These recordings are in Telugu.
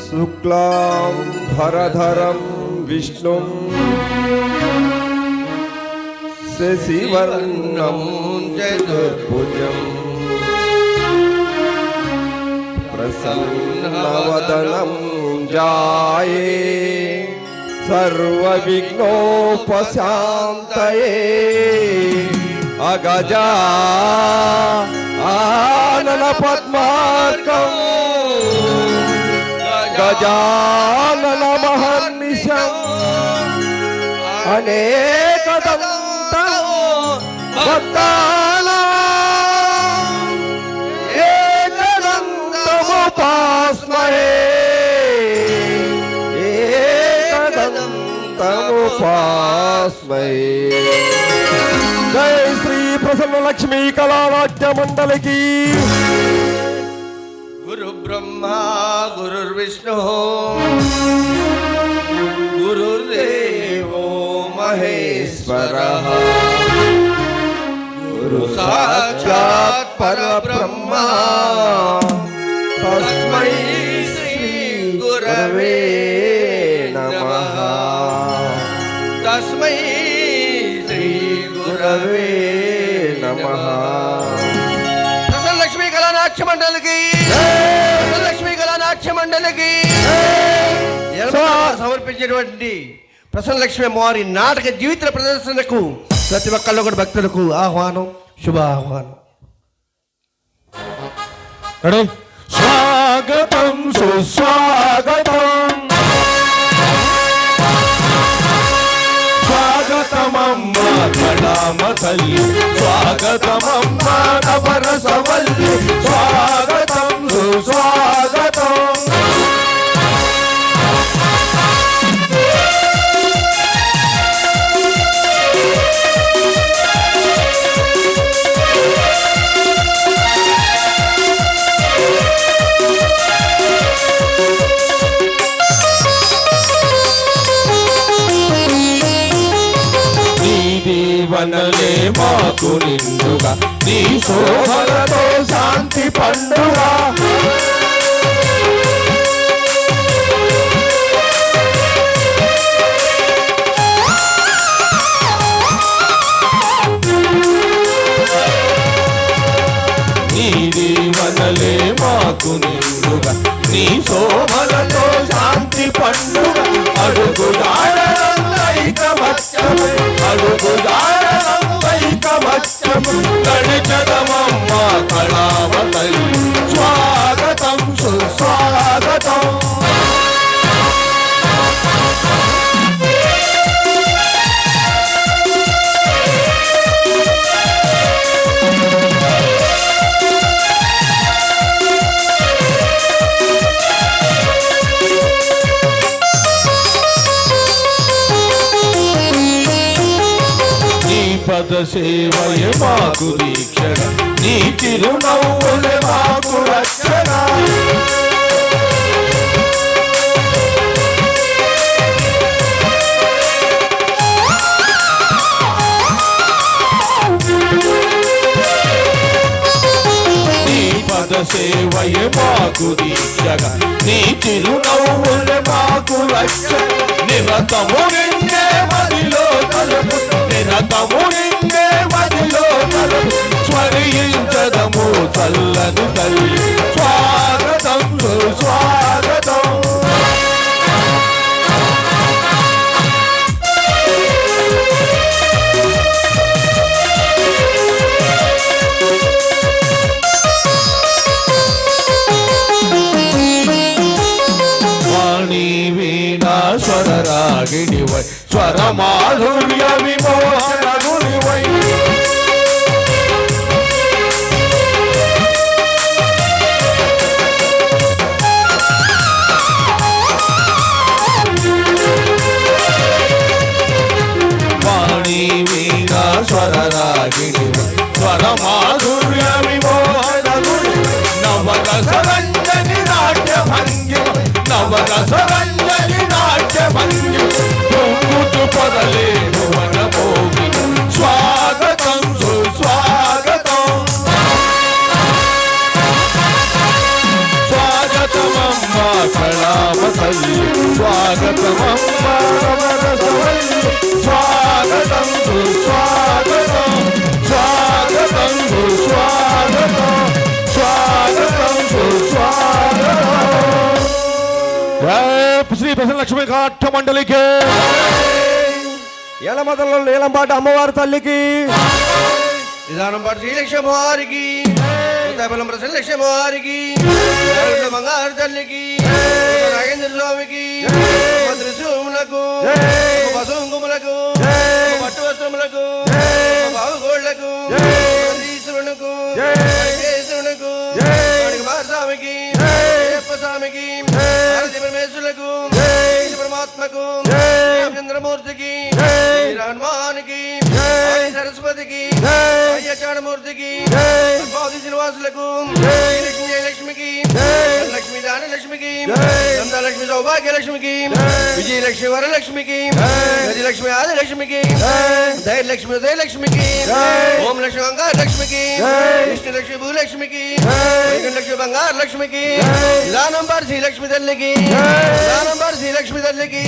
శుక్లాం భరధరం విష్ణుం శశివర్ణం చతుర్భుజం ప్రసన్నవదనం జాయే సర్వవిఘ్నోపశాంతయే అగజా ఆనన పద్మార్కం గజానన మహర్నిశం అనేకదంతం భక్తానాం ఏకదంతముపాస్మహే ఏకదంతముపాస్మహే. జై శ్రీ ప్రసన్న లక్ష్మీ కళానాట్య మండలికి. గురు బ్రహ్మా గురుర్విష్ణు గురుర్దేవో మహేశ్వరః గురు సాక్షాత్ పరబ్రహ్మ తస్మై శ్రీ గురవే నమః. తస్మై శ్రీ గురవే నమః. లక్ష్మీ కళానాట్య మండలికి, లక్ష్మీ కళానాట్య మండలికి సమర్పించేటువంటి ప్రసన్న లక్ష్మీ అమ్మవారి నాటక జీవిత ప్రదర్శనకు ప్రతి ఒక్కళ్ళు కూడా భక్తులకు ఆహ్వానం, శుభ ఆహ్వానం. స్వాగతం సుస్వాగతం స్వాగతమమ్మ కళామ తల్లి స్వాగతమమ్మ నవరసవల్లి స్వాగతం సుస్వాగతం. వనలే మాకు నిండుగా నీ శోభలతో శాంతి పండుగ. నీది వనలే మాకు నిండుగా నీ శోభలతో శాంతి పండుగ. అడుగుదారైకమత్యమే అడుగుదారైకమత్యము గణితమమ్మ కళామ తల్లి స్వాగతం సుస్వాగతం. పద సేవయ మాకు దీక్షణ నీ చిరునవ్వులే మాకు రక్షణ. నీ పద సేవయ మాకు దీక్షణ నీ చిరునవ్వులే మాకు రక్షణ. నిరతము నిన్నే మదిలో తలుపు నిరతము నిన్నే మదిలో తలుపు స్మరించదము చల్లని తల్లి స్వాగతం సుస్వాగతం. స్వరరాగిణివై స్వరమాధుర్య విమోహనగునివై వాణి వీణా స్వరరాగిణివై స్వరమాధుర్య విమోహనగునివై నవరసరంజని నాట్య భంగి నవరసరంజని నాట్య భంగి పొంగుతు పొరలే భువన భోగి స్వాగతం సుస్వాగతం. తల్లి స్వాగతమమ్మ నవరసవల్లి స్వాగతం సుస్వాగతం స్వాగతం సుస్వాగతం స్వాగతం సుస్వాగతం. శ్రీ ప్రసన్నలక్ష్మి కాఠ మండలికి ఎలమదల్లో నీలంపాట అమ్మవారి తల్లికి నిదానం పాటు శ్రీలక్ష్మి అమ్మవారికి ఉదయబలం ప్రసన్నలక్ష్మి అమ్మవారికి బంగారు తల్లికి నాగేంద్ర స్వామికి త్రిశూములకు పశుంకుములకు పట్టు వస్త్రములకు బావు గోళ్లకు ఈశ్వరునకు ఈశ్వరునకు స్వామికి స్వామికి పరమేశ్వరులకు పరమాత్మకు చంద్రమూర్తికి హనుమానికి సరస్వతికి అయ్యచాడమూర్తికి శ్రీనివాసులకు లక్ష్మికి లక్ష్మీ దానలక్ష్మికి నందలక్ష్మి సౌభాగ్యలక్ష్మికి విజయలక్ష్మి వరలక్ష్మికి గజలక్ష్మి ఆదిలక్ష్మికి ధైర్యలక్ష్మి ఉదయలక్ష్మికి ఓం లక్ష్మి బంగారు లక్ష్మికి విష్ణులక్ష్మి భూలక్ష్మికి లక్ష్మి బంగారు లక్ష్మికి నిదానంబార్ శ్రీలక్ష్మి తల్లికి నిదానంబార్ శ్రీలక్ష్మి తల్లికి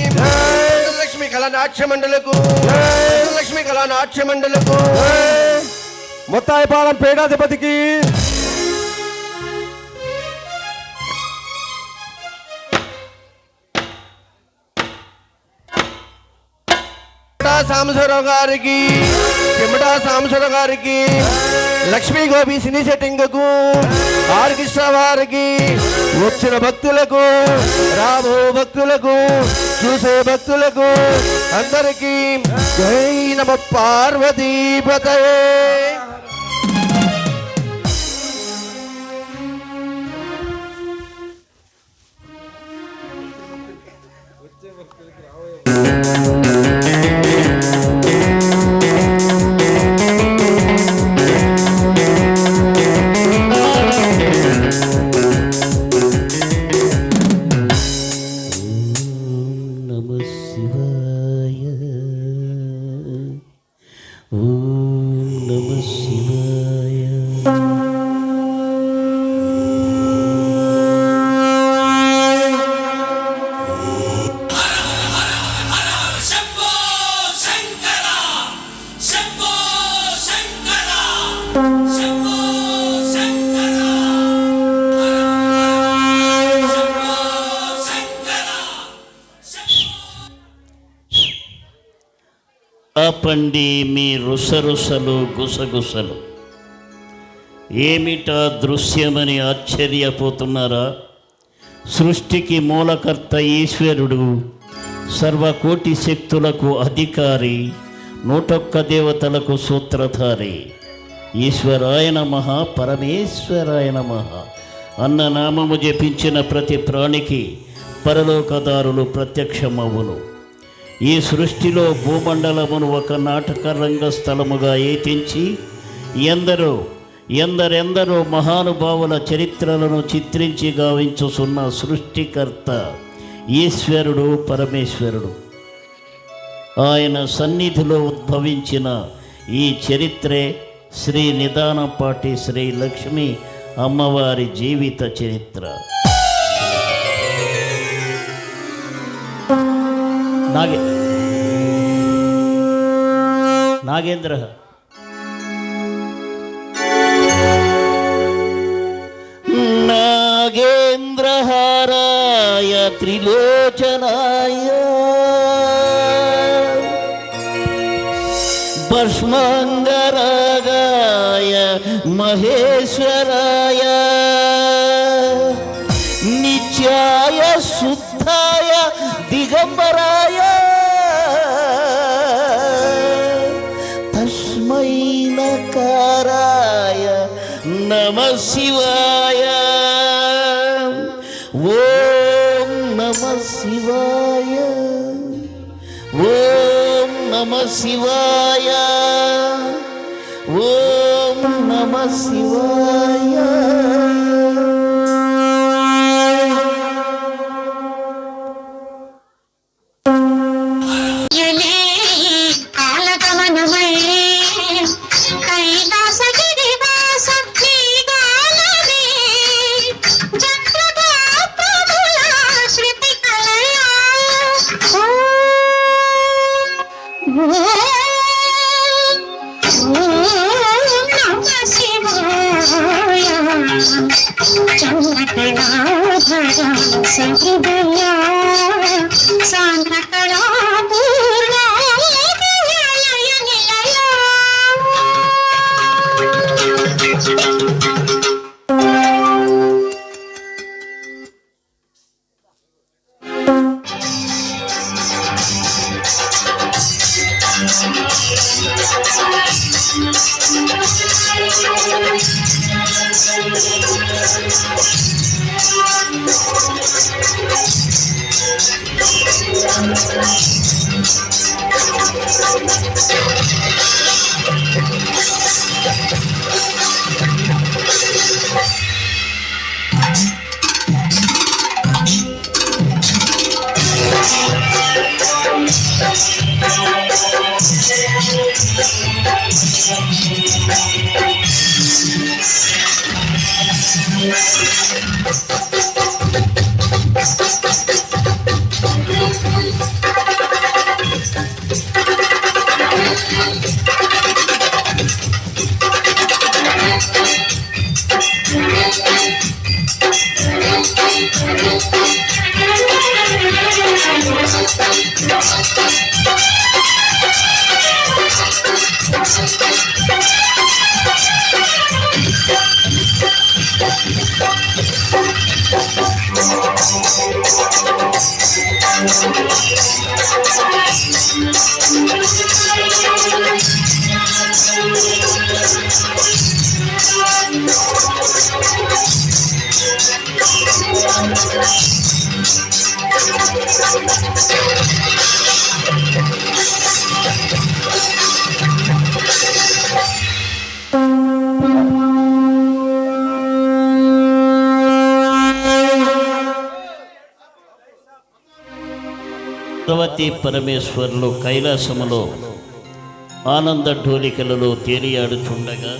లక్ష్మి కళానాట్య మండలకు లక్ష్మి కళానాట్య మండలకు మొత్తాయిపాలెం పీఠాధిపతికి సాంబశివరావు గారికి చెమటా సాంబశివరావు గారికి లక్ష్మీ గోపి సినీ సెట్టింగ్కు ఆర్కెస్ట్రా వారికి వచ్చిన భక్తులకు రాబో భక్తులకు చూసే భక్తులకు అందరికీ జై నమ పార్వతీపతయే. ఆపండి మీ రుసరుసలు గుసగుసలు. ఏమిటా దృశ్యమని ఆశ్చర్యపోతున్నారా? సృష్టికి మూలకర్త ఈశ్వరుడు, సర్వకోటి శక్తులకు అధికారి, 101 దేవతలకు సూత్రధారి. ఈశ్వరాయ నమః, పరమేశ్వరాయ నమః అన్న నామము జపించిన ప్రతి ప్రాణికి పరలోకదారులు ప్రత్యక్షమవును. ఈ సృష్టిలో భూమండలమును ఒక నాటక రంగ స్థలముగా ఏతించి ఎందరెందరో మహానుభావుల చరిత్రలను చిత్రించి గావించుచున్న సృష్టికర్త ఈశ్వరుడు, పరమేశ్వరుడు. ఆయన సన్నిధిలో ఉద్భవించిన ఈ చరిత్రే శ్రీ నిదానంపాటి శ్రీ లక్ష్మి అమ్మవారి జీవిత చరిత్ర. నాగేంద్ర నాగేంద్రహారాయ త్రిలోచనాయ భస్మంగరాగాయ మహేశ్వరాయ నిత్యాయ శుద్ధాయ దిగంబరాయ తస్మై నకారాయ నమః శివాయ. ఓం నమః శివాయ, ఓం నమః శివాయ, ఓం నమః శివాయ. శృతి కళ పార్వతీ పరమేశ్వరులు కైలాసములో ఆనంద ఢోలికలలో తేలియాడుచుండగా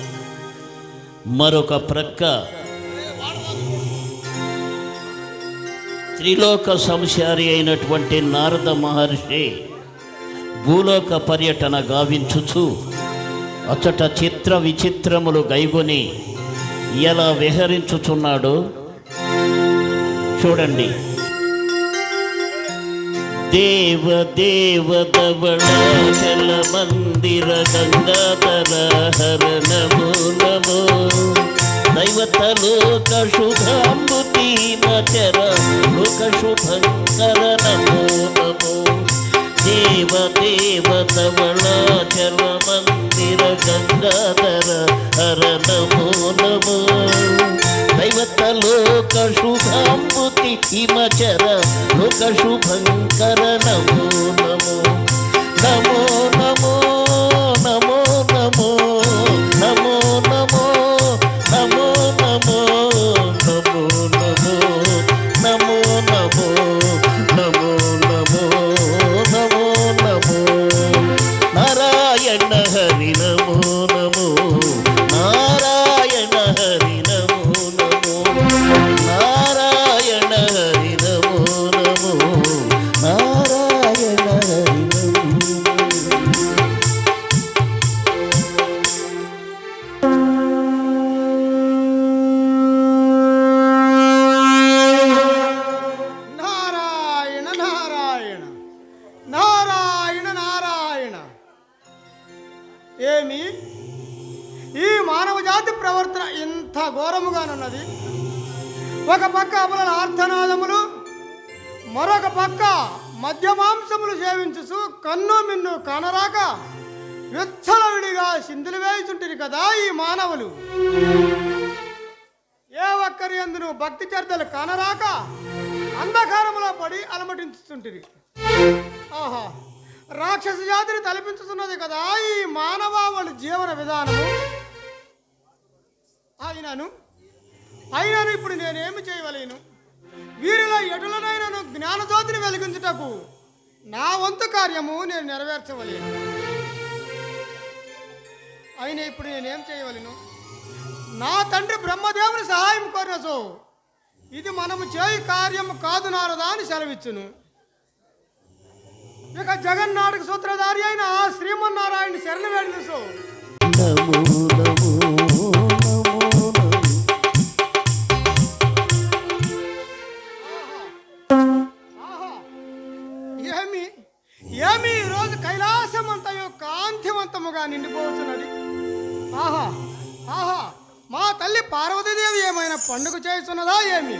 మరొక ప్రక్క త్రిలోక సంచారి అయినటువంటి నారద మహర్షి భూలోక పర్యటన గావించుచు అచట చిత్ర విచిత్రములు గైగొని ఎలా విహరించుచున్నాడో చూడండి. దేవ దేవ ధవళాచల మందిర గంగాధర హర నమో నమో దైవతలోక శుభాంబుతి నచర లోక శుభంకర నమో నమో దేవ దేవ ధవళాచల మందిర గంగాధర హర నమో నమో దైవతలోక శుభాంబుతి హిమచర లోక శుభంకర నమో నమో నమో నమో నమో నమో నమో నమో నమో నమో నమో నమో నమో నమో నమో నమో నమో నమో నారాయణ హరి నమో నమో నారాయణ హరి నమో నమో నారాయణ హరి నమో నమో నారాయణ హరి నమో. నారాయణ నారాయణ నారాయణ నారాయణ. ఏమి ఈ మానవ జాతి ప్రవర్తన ఇంత ఘోరముగానున్నది? ఒక పక్క అబలల ఆర్తనాదములు, మరొక పక్క మద్యమాంసములు సేవించుచు కన్ను మిన్ను కానరాక విచ్చలవిడిగా సింధులు వేయుచుంటిరి కదా ఈ మానవులు. ఏ ఒక్కరి అందును భక్తి చర్చలు కానరాక అంధకారములో పడి అలమటించుతుంటిరి. ఆహా, రాక్షస జాతిని తలపించుతున్నది కదా ఈ మానవాళి జీవన విధానము. అయినను ఇప్పుడు నేనేమి చేయవలేను? వీరిలో ఎటులనైనను జ్ఞానజ్యోతిని వెలిగించుటకు నా వంతు కార్యము నేను నెరవేర్చవలేను. అయినా ఇప్పుడు నేనేం చేయవలేను? నా తండ్రి బ్రహ్మదేవుని సహాయం కోరినచో ఇది మనము చేయి కార్యము కాదు నారదా అని సెలవిచ్చును. ఇక జగన్నాటక సూత్రధారి అయిన ఆ శ్రీమన్నారాయణ శరణ వేడినచో నమో నమో నమో నమో సమృద్ధవంతముగా నిండిపోతున్నది. ఆహా ఆహా, మా తల్లి పార్వతీదేవి ఏమైనా పండుగ చేస్తున్నదా ఏమి?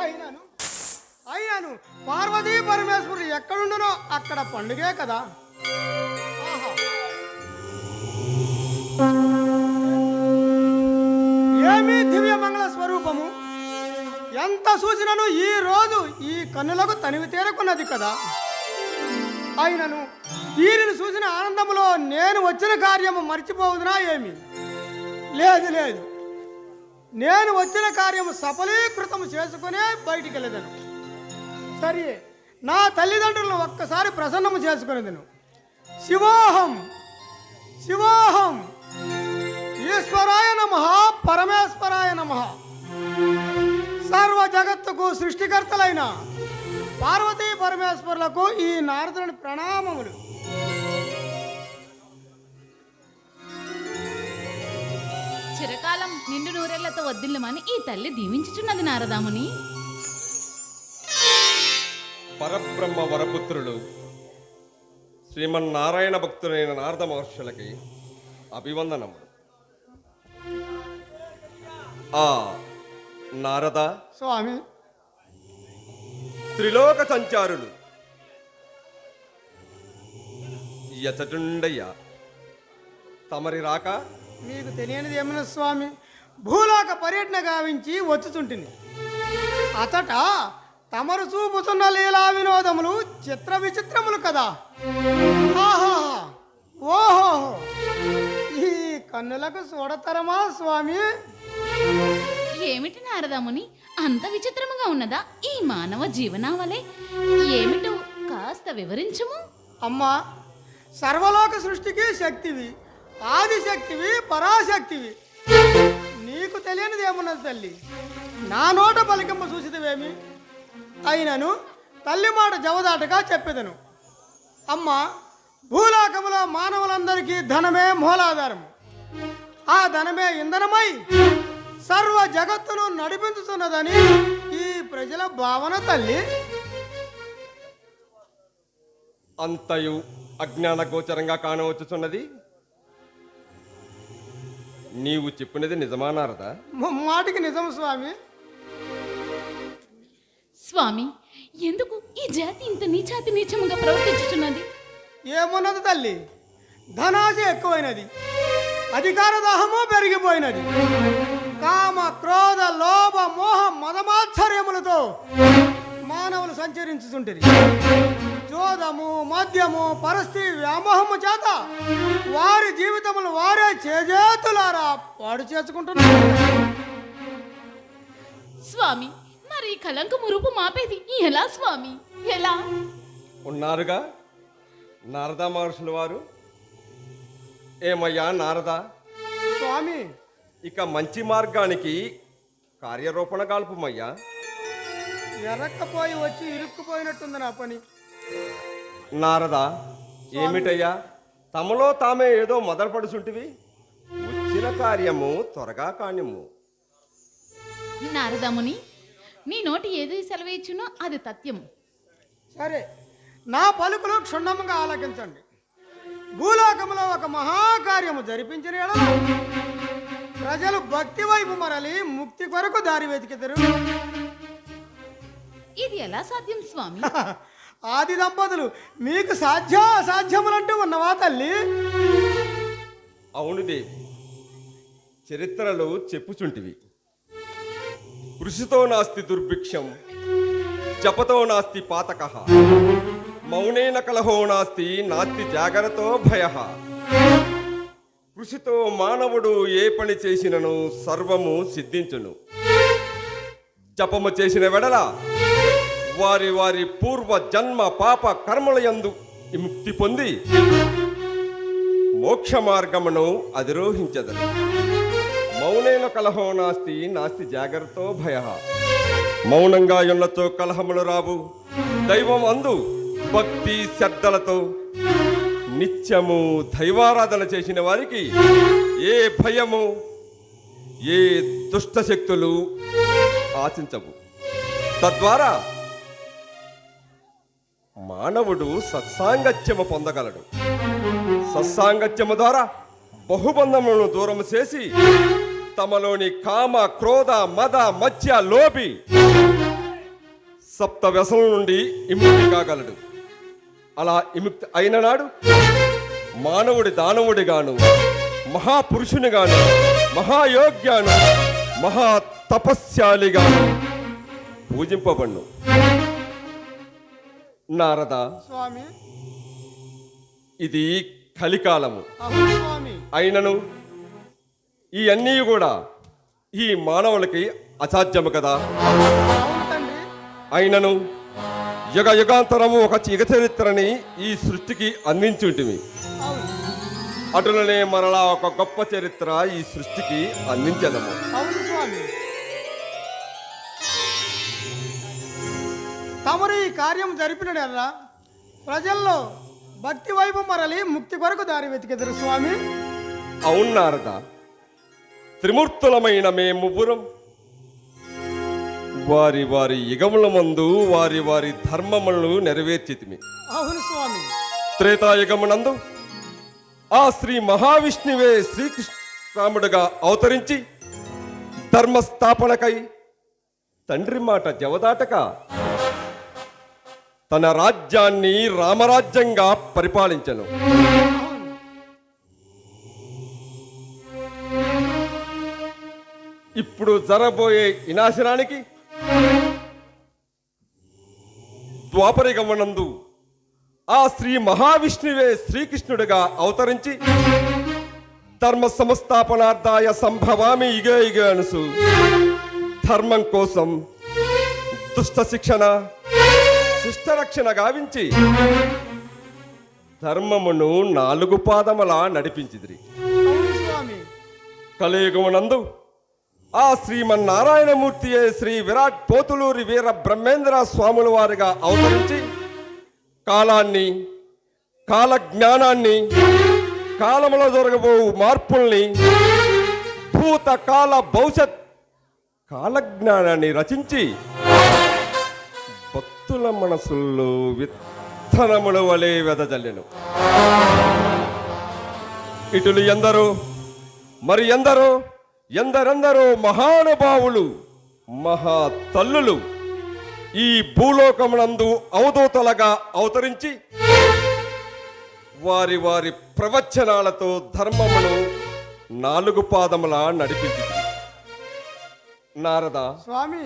అయినాను పార్వతీ పరమేశ్వరుడు ఎక్కడుండునో అక్కడ పండుగే కదా. ఆహా, ఏమి దివ్య మంగళ స్వరూపము! ఎంత చూసినను ఈ రోజు ఈ కన్నులకు తనివి తీరకున్నది కదా. అయినను వీరిని చూసిన ఆనందములో నేను వచ్చిన కార్యము మర్చిపోవుదునా ఏమి? లేదు లేదు, నేను వచ్చిన కార్యము సఫలీకృతము చేసుకునే బయటికి వెళ్ళదను. సరే, నా తల్లిదండ్రులను ఒక్కసారి ప్రసన్నము చేసుకునేదను. శివోహం శివోహం, ఈశ్వరాయ నమః, పరమేశ్వరాయ నమః. సర్వ జగత్తుకు సృష్టికర్తలైన పార్వతీ పరమేశ్వరులకు ఈ నారదుని ప్రణామములు. చిరకాలం నిండు నూరేళ్లతో వద్దిల్లమని ఈ తల్లి దీవించుచున్నది నారదాముని. పరబ్రహ్మ వరపుత్రులు శ్రీమన్నారాయణ భక్తులైన నారద మహర్షులకి అభివందనములు. ఆ నారద స్వామి, త్రిలోక సంచారులు ఎచటుండయ్యా తమరి రాక మీకు తెలియనిది ఏమన్నా స్వామి, భూలోక పర్యటన గావించి వచ్చుచుంటిని. అతట తమరు చూపుతున్న లీలా వినోదములు చిత్ర విచిత్రములు కదా. ఆహా, ఓహో, ఈ కన్నులకు చూడతరమా స్వామి? ఏమిటి నారదాముని, అంత విచిత్రముగా ఉన్నదా ఈ మానవ జీవనావలే? ఏమిటో కాస్త వివరించుము. అమ్మా, సర్వలోక సృష్టికి శక్తివి, ఆదిశక్తివి, పరాశక్తివి. నీకు తెలియనిది ఏమున్నది తల్లి? నా నోట పలికింప చూసిదివేమి? అయినను తల్లి మాట జవదాటగా చెప్పేదను. అమ్మా, భూలోకములో మానవులందరికీ ధనమే మూలాధారము. ఆ ధనమే ఇంధనమై సర్వ జగత్తును నడిపించుతున్నదని ఈ ప్రజల భావన తల్లి. అంతయు అజ్ఞాన గోచరంగా కానవచ్చుచున్నది. నీవు చెప్పినది నిజమా నారదా? మాటికి నిజం స్వామి. స్వామి, ఎందుకు ఈ జాతి ఇంత నీచాతి నీచముగా ప్రవర్తించుచున్నది? ఏమున్నది తల్లి, ధనాశ ఎక్కువైనది, అధికార దాహము పెరిగిపోయినది. కామ క్రోధ లోభ మోహ మదమాశ్చర్యములతో మానవులు సంచరించుతుంటారు. జోదము మద్యము పరస్థితి వ్యామోహము చేత వారి జీవితములు వారే చేజేతులారా పాడు చేసుకుంటున్నారు. స్వామి, మరి ఈ కలంకము రూపు మాపేది ఎలా స్వామి, ఎలా? ఉన్నారుగా నారద మహర్షుల వారు. ఏమయ్యా నారదా, స్వామి, ఇక మంచి మార్గానికి కార్యరూపణ గాల్పుమయ్యా. ఎరక్కపోయి వచ్చి ఇరుక్కుపోయినట్టుంది నా పని. నారదా, ఏమిటయ్యా తమలో తామే ఏదో మొదలుపడుచుంటివి? వచ్చిన కార్యము త్వరగా కానిము. నారదాముని, నీ నోటి ఏది సెలవిచ్చునో అది తథ్యము. సరే, నా పలుకులు క్షుణ్ణముగా ఆలకించండి. భూలోకములో ఒక మహాకార్యము జరిపించిన యెడల ప్రజలు భక్తి వైపు మరలి ముక్తి కొరకు దారి వెతికిదరు. ఇది ఎలా సాధ్యం స్వామి? ఆది దంపతులు మీకు సాధ్య అసాధ్యములంటూ ఉన్నవా తల్లి? అవును దేవి, చరిత్రలో చెప్పుచుంటివి. కృషితో నాస్తి దుర్భిక్షం, జపతో నాస్తి పాతకః, మౌనేన కలహో నాస్తి నాస్తి జాగరతో భయః. కృషితో మానవుడు ఏ పని చేసినను సర్వము సిద్ధించును. జపము చేసిన వెడల వారి వారి పూర్వ జన్మ పాప కర్మలయందు విముక్తి పొంది మోక్ష మార్గమును అధిరోహించదరు. మౌనేన కలహో నాస్తి నాస్తి జాగ్రత్తో భయ. మౌనంగా ఉన్నతో కలహములు రావు. దైవం అందు భక్తి శ్రద్ధలతో నిత్యము దైవారాధన చేసిన వారికి ఏ భయము ఏ దుష్ట శక్తులు ఆశించవు. తద్వారా మానవుడు సత్సాంగత్యము పొందగలడు. సత్సాంగత్యము ద్వారా బహుబంధములను దూరం చేసి తమలోని కామ క్రోధ మద మత్స్య లోభి సప్త వ్యసనం నుండి విముక్తి కాగలడు. అలా విముక్తి అయిన నాడు మానవుడి దానవుడిగాను, మహాపురుషునిగాను, మహాయోగ్యాను, మహా తపస్యాలిగాను పూజింపబడును. నారద, స్వామి. ఇది కలికాలము అవును స్వామి. అయినను ఈ అన్నీ కూడా ఈ మానవులకి అసాధ్యము కదా. అవును తండ్రి. అయినను యుగ యుగాంతరము ఒక యుగ చరిత్రని ఈ సృష్టికి అందించి ఉంటుంది. అవును. అటులనే మరలా ఒక గొప్ప చరిత్ర ఈ సృష్టికి అందించదము. అవును స్వామి. తమరు ఈ కార్యం జరిపినడల్లా ప్రజల్లో భక్తి వైపు మరలి ముక్తి కొరకు దారి వెతికెదరు స్వామి. అవును నారద, త్రిమూర్తులమైన మేము ముగ్గురం వారి వారి యుగముల మందు వారి వారి ధర్మములను నెరవేర్చితిమి. అవును స్వామి. త్రేతాయుగమునందు ఆ శ్రీ మహావిష్ణువే శ్రీకృష్ణరాముడుగా అవతరించి ధర్మస్థాపనకై తండ్రి మాట జవదాటక తన రాజ్యాన్ని రామరాజ్యంగా పరిపాలించను. ఇప్పుడు జరబోయే వినాశనానికి ద్వాపరయుగమునందు ఆ శ్రీ మహావిష్ణువే శ్రీకృష్ణుడిగా అవతరించి ధర్మ సంస్థాపనార్థాయ సంభవామి యుగే యుగే అనుసు ధర్మం కోసం దుష్ట శిక్షణ శిష్టరక్షణ గావించి ధర్మమును 4 పాదములా నడిపించిదిరి. అవును స్వామి. కలియుగమునందు ఆ శ్రీమన్నారాయణమూర్తియే శ్రీ విరాట్ పోతులూరి వీర బ్రహ్మేంద్ర స్వాముల వారిగా అవతరించి కాలాన్ని, కాల జ్ఞానాన్ని, కాలములో జరగబో మార్పుల్ని, భూత కాల భవిష్యత్ కాలజ్ఞానాన్ని రచించి భక్తుల మనసుల్లో విత్తనముల వలె వెదజల్లెను. ఇటులు ఎందరో మరి ఎందరెందరో మహానుభావులు, మహా తల్లులు ఈ భూలోకమునందు అవధూతలుగా అవతరించి వారి వారి ప్రవచనాలతో ధర్మమును 4 పాదములా నడిపించింది. నారద, స్వామి.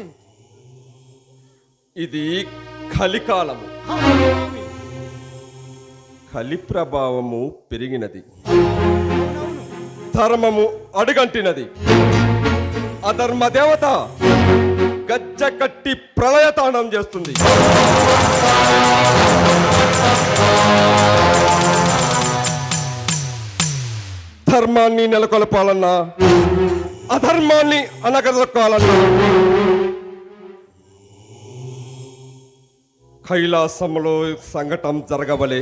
ఇది కలికాలము. అవును స్వామి. కలి ప్రభావము పెరిగినది, ధర్మము అడుగంటినది. అధర్మ దేవత గజ్జ కట్టి ప్రళయతాండం చేస్తుంది. ధర్మాన్ని నెలకొల్పాలన్నా అధర్మాన్ని అనగదొక్కాలన్నా కైలాసంలో సంఘటన జరగవలే,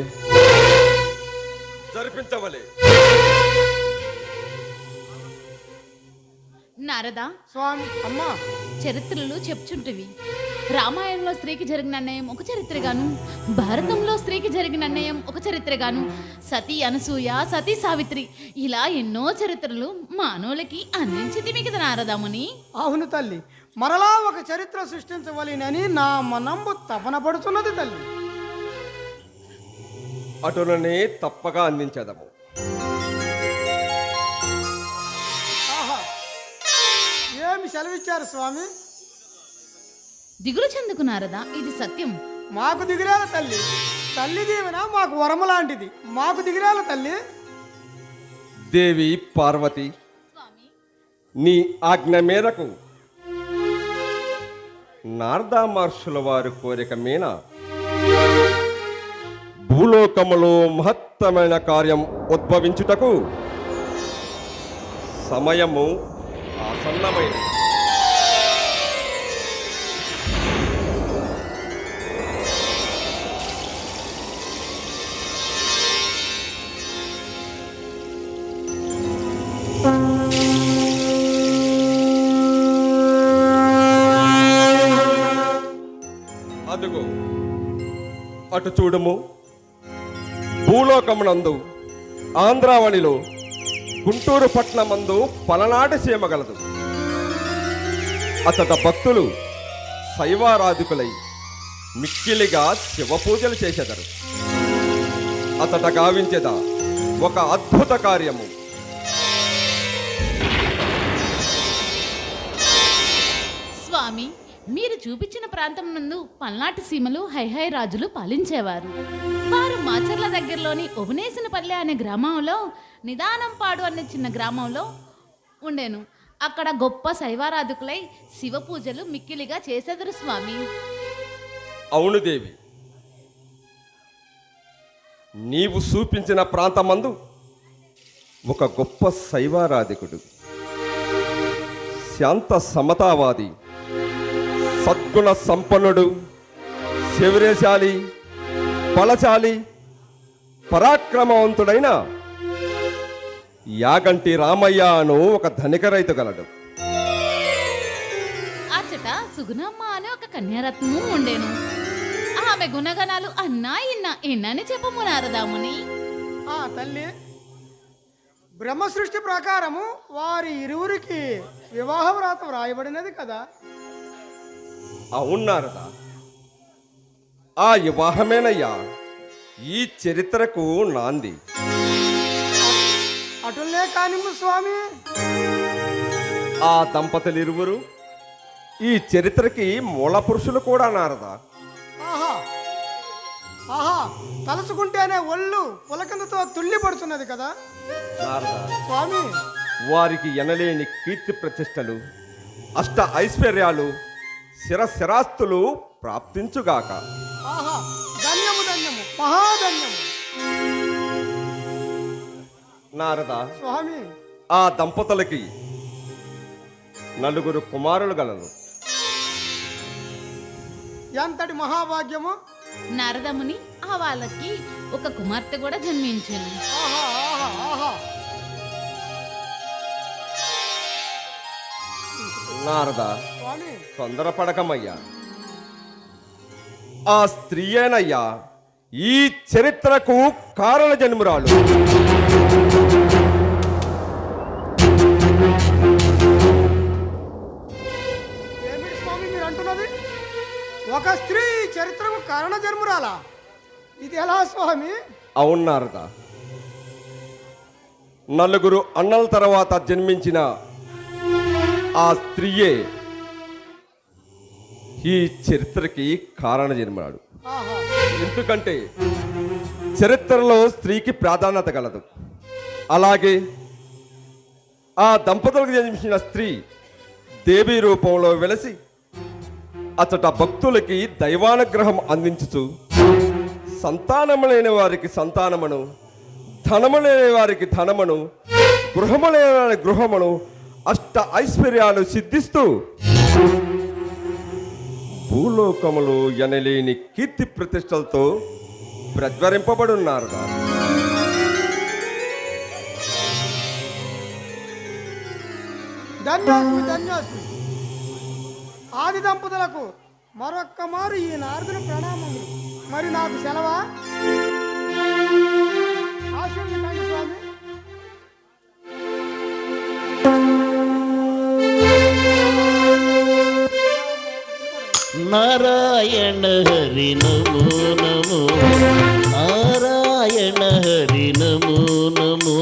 జరిపించవలే. నారదా, స్వామి. అమ్మా. చరిత్రలు చెప్చుంటివి. రామాయణంలో స్త్రీకి జరిగిన అన్యాయం ఒక చరిత్రగాను, భారతంలో స్త్రీకి జరిగిన అన్యాయం ఒక చరిత్రగాను, సతీ అనసూయ, సతీ సావిత్రి, ఇలా ఎన్నో చరిత్రలు మానవులకి అందించింది కదా నారదాముని. అవును తల్లి. మరలా ఒక చరిత్ర సృష్టించవలెనని నా మనంబు తపన పడుతున్నది తల్లి. అటులనే తప్పగా అందించదము. ఆహా, ఏమి సెలవిచ్చారు స్వామి? దిగులు చెందుకు నారదా, ఇది సత్యం. మాకు దిగిరాల తల్లి. తల్లి దీవెన మాకు వరము లాంటిది. మాకు దిగిరాల తల్లి. దేవి పార్వతి, నీ ఆజ్ఞ మేరకు నారదా మహర్షుల వారి కోరిక మీన భూలోకములో మహత్తమైన కార్యం ఉద్భవించుటకు సమయము ఆసన్నమైనది. అదుగో అటు చూడుము, భూలోకమునందు ఆంధ్రావళిలో గుంటూరు పట్నమందు పలనాటి సీమ గలదు. అతట భక్తులు శైవారాధికులై మిక్కిలిగా శివ పూజలు చేసెదరు. అతట గావించెద ఒక అద్భుత కార్యము. స్వామి, మీరు చూపించిన ప్రాంతం నందు పల్నాటి సీమలు హైహై రాజులు పాలించేవారు. వారు మాచర్ల దగ్గరలోని ఒబనేసినపల్లె అనే గ్రామంలో నిదానంపాడు అనే చిన్న గ్రామంలో ఉండేను. అక్కడ గొప్ప శైవారాధకులై శివ పూజలు మిక్కిలిగా చేసేదరు స్వామి. అవును దేవి, నీవు చూపించిన ప్రాంతమందు ఒక గొప్ప శైవారాధికుడు, శాంత సమతావాది, సద్గుణ సంపన్నుడు, శౌర్యశాలి, బలశాలి, పరాక్రమవంతుడైన యాగంటి రామయ్య అను ఒక ధనిక రైతు గలడు. అచ్చట సుగుణమ్మ అనే ఒక కన్యారత్నము ఉండేను. ఆమె గుణగణాలు అన్నా ఎన్నని చెప్పము నారదాముని. ఆ తల్లి, బ్రహ్మ సృష్టి ప్రకారము వారి ఇరువురికి వివాహ వ్రాతం రాయబడినది కదా. అవునారదా, ఆ వివాహమేనయ్యా ఈ చరిత్రకు నాంది. అటులే కానిమ్ము స్వామి. ఆ దంపతులిరువురు ఈ చరిత్రకి మూల పురుషులు కూడా నారదా. ఆహా ఆహా, తలుచుకుంటేనే ఒళ్ళు పులకందతో తుల్లి పడుతున్నది కదా నారదా, స్వామి. వారికి ఎనలేని కీర్తి ప్రతిష్టలు, అష్ట ఐశ్వర్యాలు, శిరశిరాస్తులు ప్రాప్తించుగాక. ఆహా, ధన్యము ధన్యము, మహాధన్యము నారదా, స్వామి. ఆ దంపతులకి 4 కుమారులు గలరు. ఎంతటి మహాభాగ్యము. నారదముని, ఆ వాళ్ళకి ఒక కుమార్తె కూడా జన్మించింది. ఆహా ఆహా ఆహా. నారదా, స్వామి, తొందరపడకమయ్యా. ఆ స్త్రీయేనయ్యా ఈ చరిత్రకు కారణ జన్మురాలు. ఏమిటి స్వామి మీరు అంటున్నది? ఒక స్త్రీ చరిత్రకు కారణ జన్మురాలా? ఇది ఎలా స్వామి? అవును నారదా, 4 అన్నల తర్వాత జన్మించిన ఆ స్త్రీయే ఈ చరిత్రకి కారణ జన్మురాడు. ఆహా. ఎందుకంటే చరిత్రలో స్త్రీకి ప్రాధాన్యత గలదు. అలాగే ఆ దంపతులకు జన్మించిన స్త్రీ దేవీ రూపంలో వెలసి అతట భక్తులకి దైవానుగ్రహం అందించుచు సంతానము లేని వారికి సంతానమును, ధనము లేని వారికి ధనమును, గృహము లేని వారికి గృహమును, అష్ట ఐశ్వర్యాలు సిద్ధిస్తూ భూలోకములు ఎనలేని కీర్తి ప్రతిష్టలతో ప్రజ్వరింపబడున్నారు. ధన్యోస్మి ధన్యోస్మి. ఆది దంపతులకు మరొక్క మారు ఈ నారదుని ప్రణామములు. మరి నాకు సెలవా? ఆశీర్వదించండి స్వామి. నారాయణ హరి నమో నమో, నారాయణ హరి నమో నమో,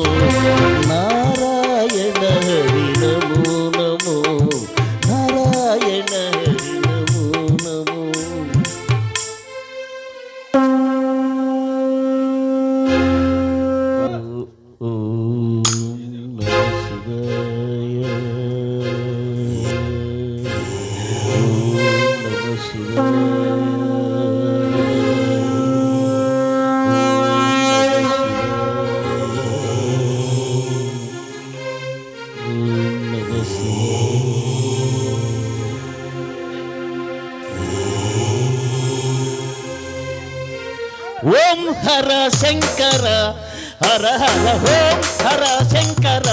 నారాయణ హరి నమో నమో, నారాయణ హరి నమో నమో. ఓం నమః శివాయ. ఓం హర శంకర హర హర ఓం హర శంకర,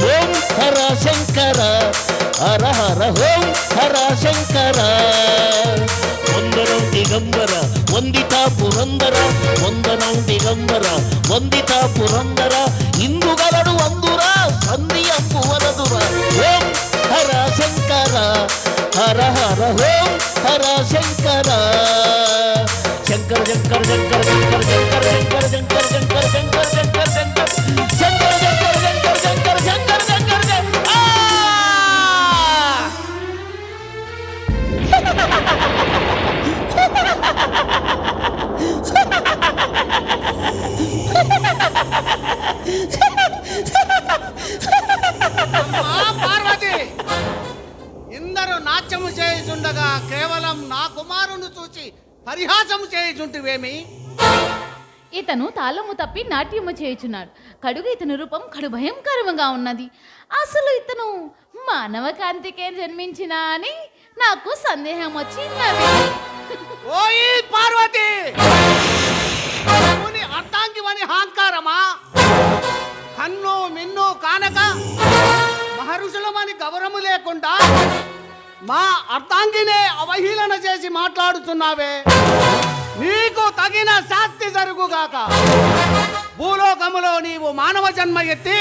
ఓం హర శంకర హర హర ఓం హర శంకర. వందనం దిగంబర వందితా పురం సుందర వందనం దిగంబర వందిత పురందర ఇందుగలడు అందురా సంధి అంపు వరదురా ఓం హర శంకర హర హర ఓం హర శంకర శంకర శంకర శంకర శంకర శంకర శంకర శంకర శంకర శంకర శంకర శంకర శంకర శంకర శంకర శంకర శంకర శంకర ఆ పార్వతి ఇందరూ నాట్యము చేయుచుండగా కేవలం నా కుమారుని చూచి పరిహాసము చేయుచుంటివేమి? ఇతను తాళము తప్పి నాట్యము చేయుచున్నాడు. కడుగు ఇతని రూపం కడు భయంకరంగా ఉన్నది. అసలు ఇతను మానవ కాంతికే జన్మించినా అని నాకు సందేహం వచ్చి నవ్వింది. ఓయ్ పార్వతి, ముని అర్థాంగివని అహంకారమా? కన్ను మిన్ను కానక మహర్షులమని గౌరవము లేకుండా మా అర్థాంగినే అవహేళన చేసి మాట్లాడుతున్నావే. నీకు తగిన శాస్తి జరుగుగాక. భూలోకములో నీవు మానవ జన్మ ఎత్తి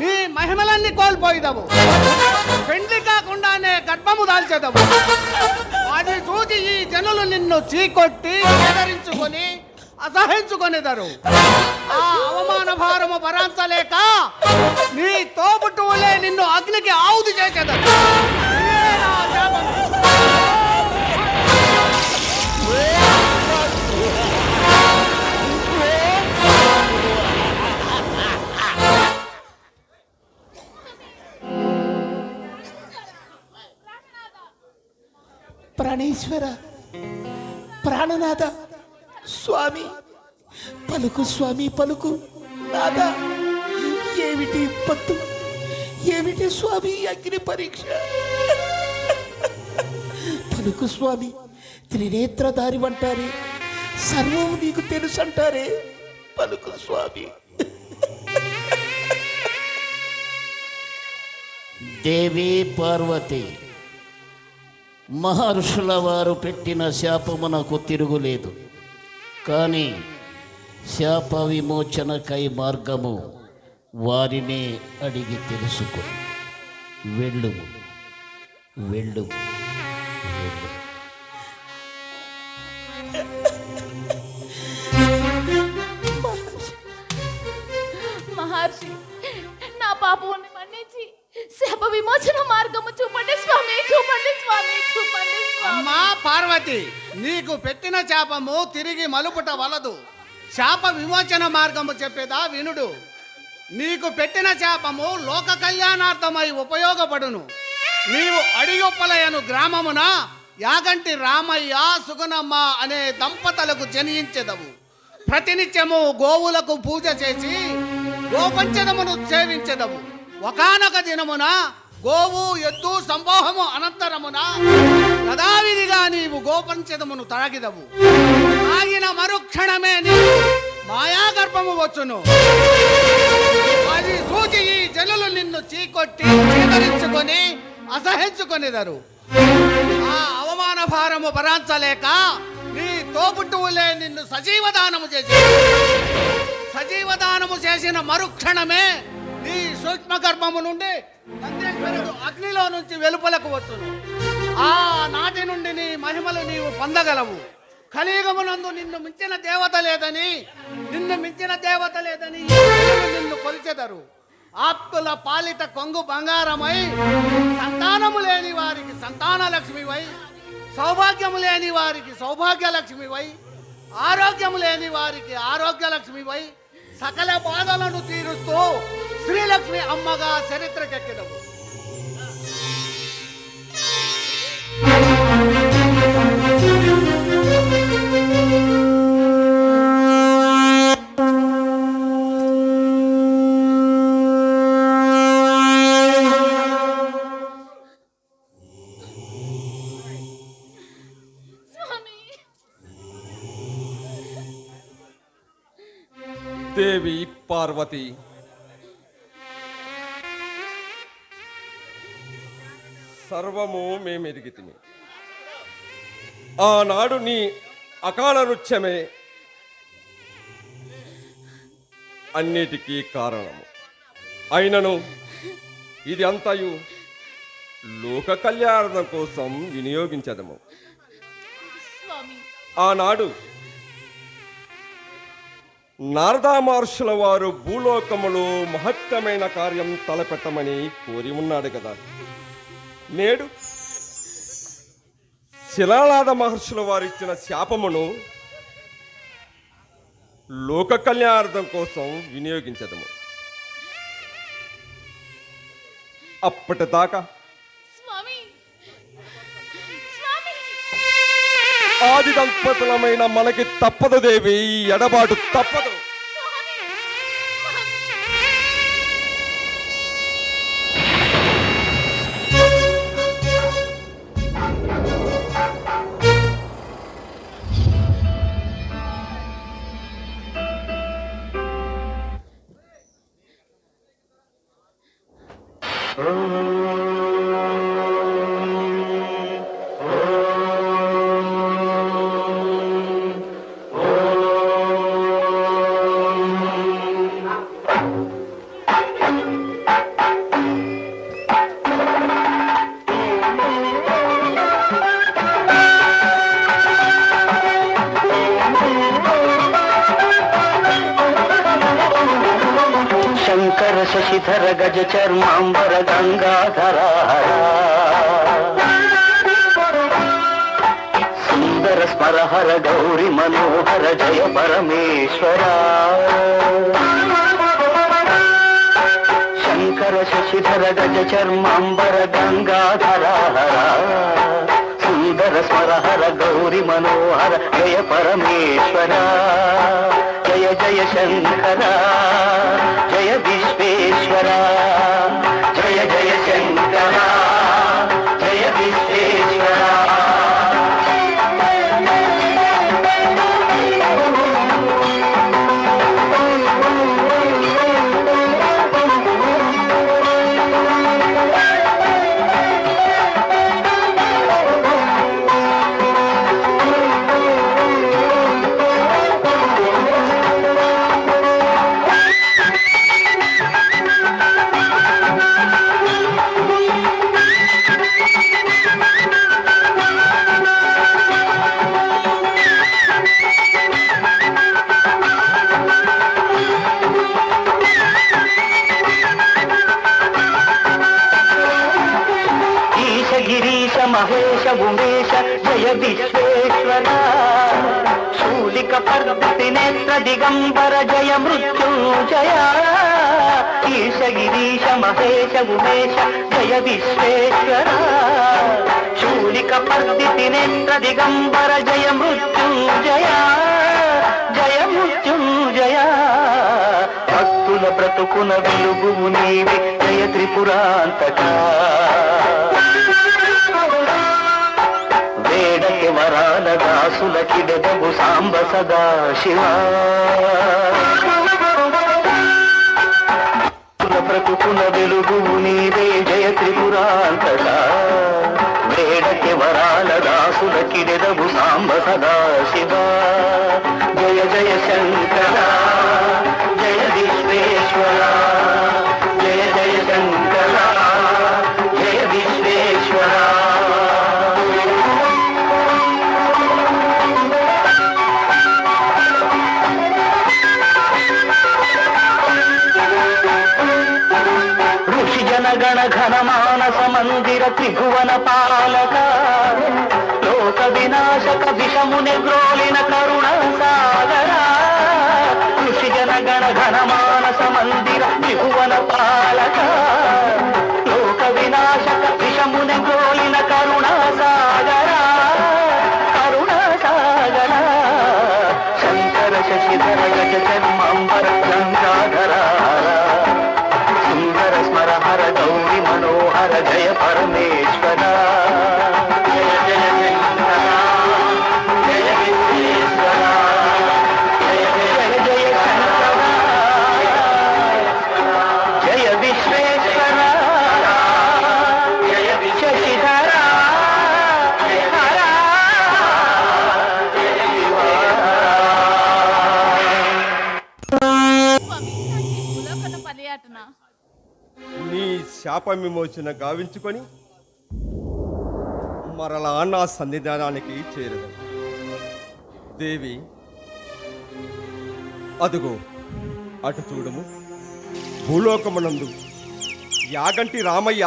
నీ మహిమలన్నీ కోల్పోయిదవు. పెండ్లి కాకుండానే గర్భము దాల్చెదవు. అది చూసి ఈ జనులు నిన్ను చీకొట్టి ఎదరించుకొని అసహించుకొనిదరు. ఆ అవమాన భారము భరించలేక నీ తోబుట్టువులే నిన్ను అగ్నికి ఆహుతి చేసేదరు. ఇదే నా శాపము. ప్రాణేశ్వర ప్రాణనాథ స్వామి పలుకు స్వామి పలుకు నాథ ఏమిటి పత్తు ఏమిటి స్వామి అగ్ని పరీక్ష పలుకు స్వామి త్రినేత్రధారి అంటారే సర్వం నీకు తెలుసు అంటారే పలుకు స్వామి దేవి పార్వతి మహర్షుల వారు పెట్టిన శాపమునకు తిరుగులేదు. కానీ శాప విమోచనకై మార్గము వారినే అడిగి తెలుసుకొని వెళ్ళుము వెళ్ళుము వెళ్ళుము. మహర్షి, నా పాపముని మన్నించి శాప విమోచన మార్గము చూపండి స్వామి, చూపండి స్వామి, చూపండి స్వామి. అమ్మా పార్వతి, నీకు పెట్టిన శాపము తిరిగి మలుపుట వలదు. శాప విమోచన మార్గము చెప్పేదా వినుడు. నీకు పెట్టిన శాపము లోక కళ్యాణార్థమై ఉపయోగపడును. నీవు అడిగొప్పలయను గ్రామమున యాగంటి రామయ్య సుగుణమ్మ అనే దంపతులకు జనించెదవు. ప్రతినిత్యము గోవులకు పూజ చేసి గోపంచదమును సేవించెదవు. ఒకానొక దినమున గోవు ఎద్దు సంభోహము అనంతరమున యథావిధిగా నీవు గోపంచదమును తాగిదవు. తాగిన మరుక్షణమే నీవు మాయాగర్భము వచ్చును. అది సూచి ఈ జనులు నిన్ను చీకొట్టి చీదరించుకొని అసహించుకొనిదరు. ఆ అవమాన భారము భరించలేక నీ తోబుట్టువులే నిన్ను సజీవదానము చేసిన మరుక్షణమే నీ సూక్ష్మ గర్భము నుండి నందేశ్వరుడు అగ్నిలో నుంచి వెలుపలకు వచ్చును. ఆ నాటి నుండి నీ మహిమలు నీవు పొందగలవు. కలియుగమునందు నిన్ను మించిన దేవత లేదని నిన్ను కొలిచెదరు. ఆప్తుల పాలిట కొంగు బంగారమై సంతానము లేని వారికి సంతాన లక్ష్మివై, సౌభాగ్యము లేని వారికి సౌభాగ్య లక్ష్మివై, ఆరోగ్యము లేని వారికి ఆరోగ్య లక్ష్మివై, సకల బాధలను తీరుస్తూ శ్రీలక్ష్మి అమ్మగా చరిత్రకెక్కిదవు. దేవి పార్వతి, సర్వము మేమెరిగితిమి. ఆనాడు నీ అకాల నృత్యమే అన్నిటికీ కారణము. అయినను ఇది అంతయు లోక కళ్యాణం కోసం వినియోగించదము. స్వామి, ఆనాడు నారదా మహర్షుల వారు భూలోకములో మహత్తమైన కార్యం తలపెట్టమని కోరి ఉన్నాడు కదా. నేడు శిలానాథ మహర్షుల వారు ఇచ్చిన శాపమును లోక కళ్యాణార్థం కోసం వినియోగించదము. అప్పటిదాకా స్వామి, స్వామి. ఆది దంపతులమైన మనకి తప్పదు దేవి, ఈ ఎడబాటు తప్పదు. శంకర శశిధర గజ చర్మాంబర గంగాధర సుందర స్మరహర గౌరి మనోహర జయ పరమేశ్వర. శంకర శశిధర గజ చర్మాంబర గంగాధర సుందర స్మరహర గౌరి మనోహర జయ పరమేశ్వర. జయ జయ శంకర జయ విశ్వేశ్వర. జయ జయ శంకర జయ విశ్వేశ్వర. మహేశ ఉమేశ జయ విశ్వేశ్వర. శూలిక పర్వతి నేత్ర దిగంబర జయ మృత్యుంజయ. ఈశ గిరీశ మహేశ ఉమేశ జయ విశ్వేశ్వర. శూలిక పర్వతి నేత్ర దిగంబర జయ మృత్యుంజయ. జయ మృత్యుంజయ. భక్తుల బ్రతుకున వెలుగు నీవి జయ త్రిపురాంతక. వేడకి వరాల దాసులకి దెదగు సాంబ సదా శివ. బ్రతుకున వెలుగు నీవే జయ త్రిపురాంతక. వేడకి వరాల దాసులకి దెదగు సాంబ సదా శివ. జయ జయ శంకర జయ విశ్వేశ్వర. జయ జయ శంకర జయ విశ్వేశ్వర. గణ ఘన మానస మందిర త్రిభువన పాలక. లోక వినాశక విషముని గ్రోలిన కరుణ సాగర. ఋషి జన గణ ఘన మానస మందిర త్రిభువన పాలక. లోక వినాశక విషముని గ్రోలిన కరుణ సాగర. కరుణ సాగర. శంకర శశిధర గజ చర్మాంబర గంగాధర. సుందర స్మరహర గౌరి మనోహర జయ పరమేశ్వర. జయ జయ శంకర జయ విశ్వేశ్వర. శాప విమోచన గావించుకొని మరలా నా సన్నిధానానికి చేరదు. దేవి, అదుగో అటు చూడము. భూలోకమునందు యాగంటి రామయ్య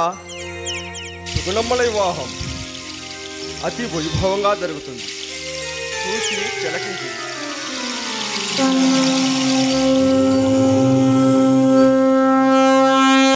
సుగుణమ్మల వివాహం అతి వైభవంగా జరుగుతుంది. చూసి తిలకించింది.